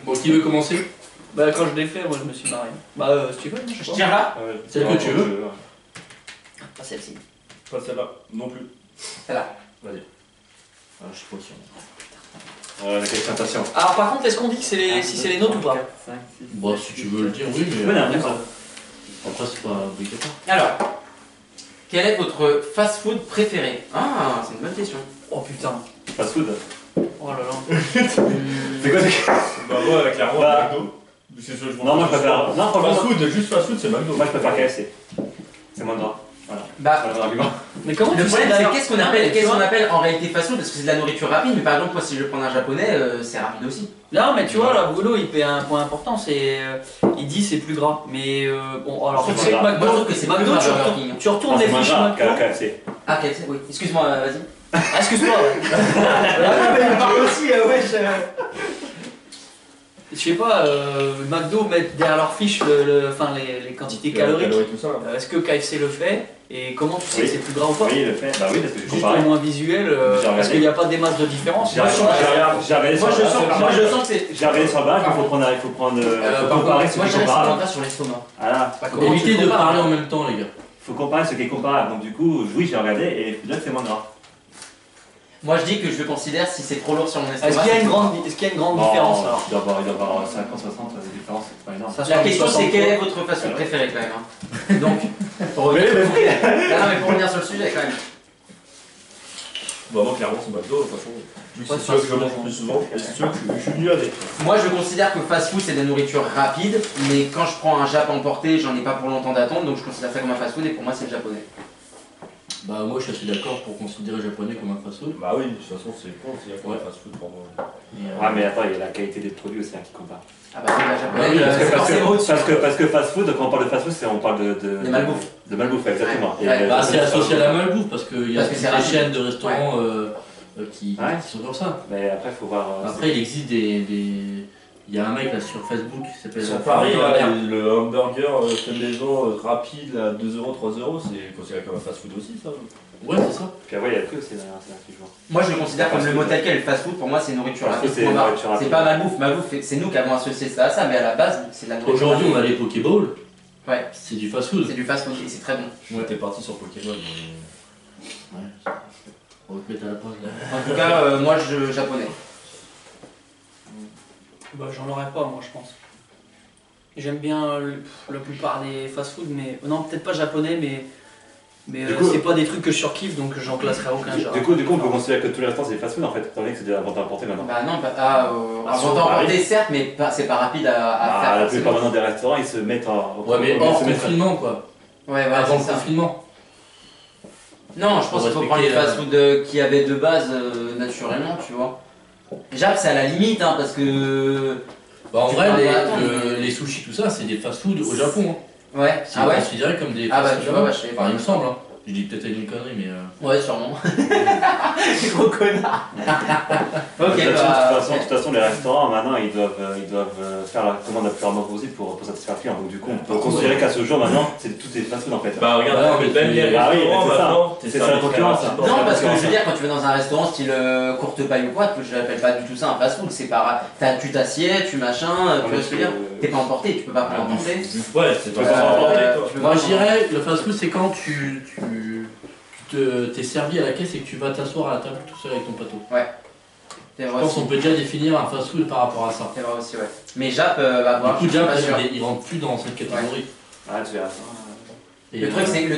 Bon, qui veut commencer? Bah quand je l'ai fait, moi je me suis marré. Bah si tu veux, Je tiens là. Celle que tu veux. Pas celle-ci. Pas celle-là, non plus. Celle-là. Vas-y. Ah, je suis pas sûr. La question, attention. Alors par contre, est-ce qu'on dit que c'est les... si c'est les nôtres ou pas? Bon, si tu veux le dire, oui, mais. Ouais, non, d'accord. Après, c'est pas obligatoire. Alors, quel est votre fast-food préféré? Ah, c'est une bonne question. Oh putain. Fast food. Oh là là. C'est quoi Bah moi clairement Bah, McDo. C'est ce que je Non, moi je préfère. Non, Fast franchement, food, juste fast food c'est McDo. moi je préfère KFC. C'est moins gras. Voilà. Bah, Voilà mon argument. Mais comment le tu sais problème c'est d'ailleurs? qu'est-ce qu'on appelle en réalité fast-food parce que c'est de la nourriture rapide, mais par exemple, moi si je prends un japonais, c'est rapide aussi. Non mais tu vois là, Bruno il fait un point important, c'est il dit c'est plus gras. Mais bon alors C'est tu sais que moins Moi je trouve que c'est McDo plus tu Burger retournes, King. tu retournes les C'est moins fiches gras McDo. KFC. Ah, KFC, oui. Excuse-moi, vas-y. Ah, excuse-moi. Ouais. Ah, mais il parle aussi, ouais. Je sais pas, McDo mettent derrière leur fiche enfin, les quantités caloriques. Tout ça. Est-ce que KFC le fait? Et comment tu sais Oui. que c'est plus gras ou pas? Oui, il le fait. Bah oui, parce que j'ai Juste comparé. au moins visuel, J'ai regardé. parce qu'il n'y a pas des masses de différence. J'ai regardé sur Moi je sens que c'est. J'ai regardé sur la base, il faut prendre. Il faut comparer ce Moi qui je est reste comparable. sur l'estomac. Voilà. Bah, comment tu Évitez le de compares, parler hein? en même temps, les gars. Il faut comparer ce qui est comparable. Donc du coup, oui, j'ai regardé et là c'est moins gras. Moi je dis que je le considère si c'est trop lourd sur mon estomac. Est-ce qu'il y a une grande différence alors? Il doit y avoir 50, 60 de différence, c'est pas énorme. Ça, La sur question c'est 60 quel est fois. votre fast-food préféré quand même hein. Donc, pour revenir sur le sujet. Non, mais pour revenir sur le sujet quand même. Bah moi clairement c'est McDo de toute façon. Pas de C'est sûr que je fast-food. mange plus souvent et c'est sûr que je suis venu avec. Moi je considère que fast-food c'est de la nourriture rapide, mais quand je prends un Jap emporté, j'en ai pas pour longtemps d'attente, donc je considère ça comme un fast-food et pour moi c'est le japonais. Bah, moi, je suis assez d'accord pour considérer japonais comme un fast-food. Bah oui, de toute façon c'est con, c'est Ouais. fast food pour moi. Ah mais attends, il y a la qualité des produits aussi qui compare. Ah bah oui, la japonaise, oui, c'est forcément au-dessus. Parce que fast food, quand on parle de fast food, on parle de malbouffe. De malbouffe, exactement. Ouais. Et, Bah, c'est associé à la malbouffe parce qu'il y a Parce que toutes c'est les rapide. chaînes de restaurants qui sont comme ça. Mais après, il faut voir. Après, il existe il y a un mec là sur Facebook qui s'appelle. Sur Paris, là, le hamburger fait maison rapide à 2 €, 3 €, c'est considéré comme un fast food aussi ça. Ouais, c'est ça. Puis après, il y a le prix aussi derrière, c'est là que je vois. Moi je le considère comme le mot tel quel, le fast-food pour moi c'est nourriture Fast food, rapide. c'est point barre. nourriture rapide. C'est pas malbouffe, malbouffe c'est nous qui avons associé ça à ça, mais à la base c'est de la nourriture Aujourd'hui, on a rapide. les Pokéballs. Ouais, C'est du fast-food. c'est du fast-food et c'est très bon. Moi t'es parti sur Pokémon. Mais... Ouais. On va te mettre à la pause là. En tout cas, moi je japonais. Bah j'en aurais pas moi je pense. J'aime bien la plupart des fast-food, mais non peut-être pas japonais, mais Du coup- c'est pas des trucs que je surkiffe donc j'en classerai aucun genre. Du coup, on peut considérer que tous les restaurants c'est des fast food en fait, étant donné que c'est déjà vente à emporter maintenant. Bah non, Ah, sur avant Paris. d'emporter certes, mais c'est pas rapide à Ah, faire. la plupart forcément. maintenant des restaurants ils se mettent en. Ouais, mais ils hors se mettent- confinement quoi. Ouais, voilà, Avant c'est le ça. confinement. Non, je pense qu'il faut prendre les fast-food qui avaient de base naturellement, tu vois. Jap, c'est à la limite, hein, parce que. Bah, en Tu vrai, peux pas attendre. les sushis, tout ça, c'est des fast-food au Japon. Hein. Ouais, C'est ah ouais considéré comme des Ah bah, fast-food. tu vois, ouais, je savais pas. Enfin, il me semble. Hein. Je dis peut-être une connerie, mais. Ouais, sûrement. Gros connard. Ok, De bah. toute façon, les restaurants maintenant ils doivent faire la commande la plus rarement possible pour satisfaire le client. Donc du coup, on peut considérer qu'à ce jour maintenant, c'est tout est fast food en fait. Bah regarde, Ouais, mais même les bah oui, restaurants c'est ça. maintenant, C'est ça la concurrence, ça. Non, parce que je veux dire, quand tu vas dans un restaurant style courte paille ou quoi, je l'appelle pas du tout ça un fast-food. C'est pas. Tu t'assieds, tu machin, tu vois ce que je veux dire. T'es pas emporté, tu peux pas prendre emporter. Ouais, c'est pas Euh, emporté toi. je veux Moi, pas je dirais, le fast-food, c'est quand t'es servi à la caisse et que tu vas t'asseoir à la table tout seul avec ton plateau. C'est Je vrai pense aussi. qu'on peut déjà définir un fast-food par rapport à ça. C'est vrai aussi, ouais. Mais Jap, va voir. Du coup, je suis déjà, pas sûr. il rentre plus dans cette catégorie. Ah, tu verras ça. Et, Le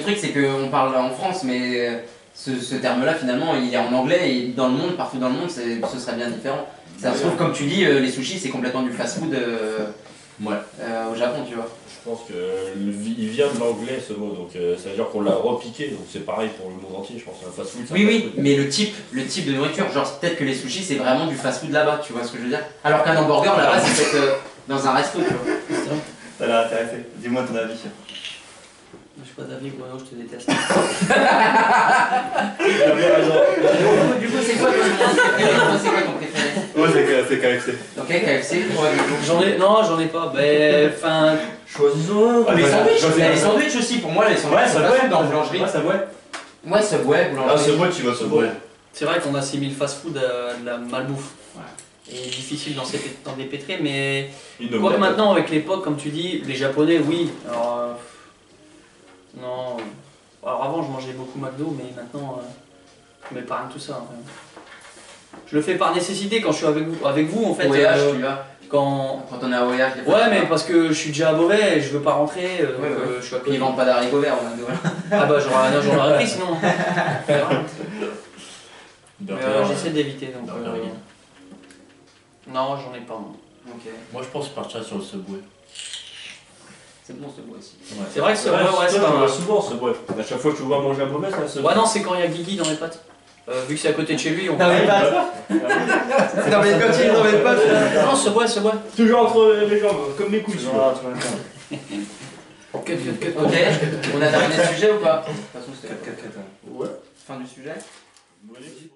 truc c'est qu'on parle en France, mais ce terme-là finalement il est en anglais et dans le monde, partout dans le monde, ce serait bien différent. Ça se trouve, comme tu dis, les sushis c'est complètement du fast-food Ouais. au Japon, tu vois. Je pense qu'il vient de l'anglais ce mot, donc ça veut dire qu'on l'a repiqué, donc c'est pareil pour le monde entier, je pense. Un fast food, c'est un Oui, fast oui, food. mais le type de nourriture, genre peut-être que les sushis c'est vraiment du fast-food là-bas, tu vois ce que je veux dire. Alors qu'un hamburger là-bas c'est peut-être dans un resto, tu vois. Ça l'a intéressé. Dis-moi ton avis. Je suis pas d'avis, Bruno, je te déteste. Du coup, c'est quoi ton préféré? Ouais, c'est KFC. Ok, KFC, J'en ai pas. Ben, enfin. Choisissons un. les Ouais, sandwichs, choisis il y a un. les sandwichs aussi, pour moi les sandwichs Ouais, c'est ça fast doit food dans la boulangerie. Ouais, ça doit. Ouais, Subway, Ah, boulangerie. c'est moi, tu vas se boire. C'est vrai qu'on assimile fast-food à de la malbouffe. est difficile d'en dépêtrer, mais Une omelette. quoique maintenant avec l'époque, comme tu dis, les Japonais, oui. Alors, non. Alors avant, je mangeais beaucoup McDo, mais maintenant, je m'épargne tout ça. En fait. Je le fais par nécessité quand je suis avec vous en fait. Voyage, tu vas. Quand... Quand on est à voyage, des fois, Ouais, tu mais vas. parce que je suis déjà à Beauvais et je veux pas rentrer. Ouais, ouais. Je suis à Puis ils côté. vendent pas d'haricots verts, on a voilà. Ah bah j'en aurais pris sinon. Mais Burger, j'essaie d'éviter donc. burger vegan. Non, j'en ai pas moi. Ok. Moi, je pense partir sur le Subway. C'est bon ce bois aussi. Ouais. C'est vrai que c'est Ouais, c'est je pas vois mal. souvent ce bois. À chaque fois que tu vois manger un pommes, ça se. Ouais, non, c'est quand il y a Guigui dans les pattes. Vu que c'est à côté de chez lui, on Dans les pattes. C'est dans les cantines, dans les pattes. Non, ce bois. Toujours entre les jambes, comme mes couilles. Toujours tu vois. là, toujours là. Cut. Ok, on a terminé le sujet ou pas? De toute façon, c'était Cut. Ouais. fin du sujet. Bonne équipe.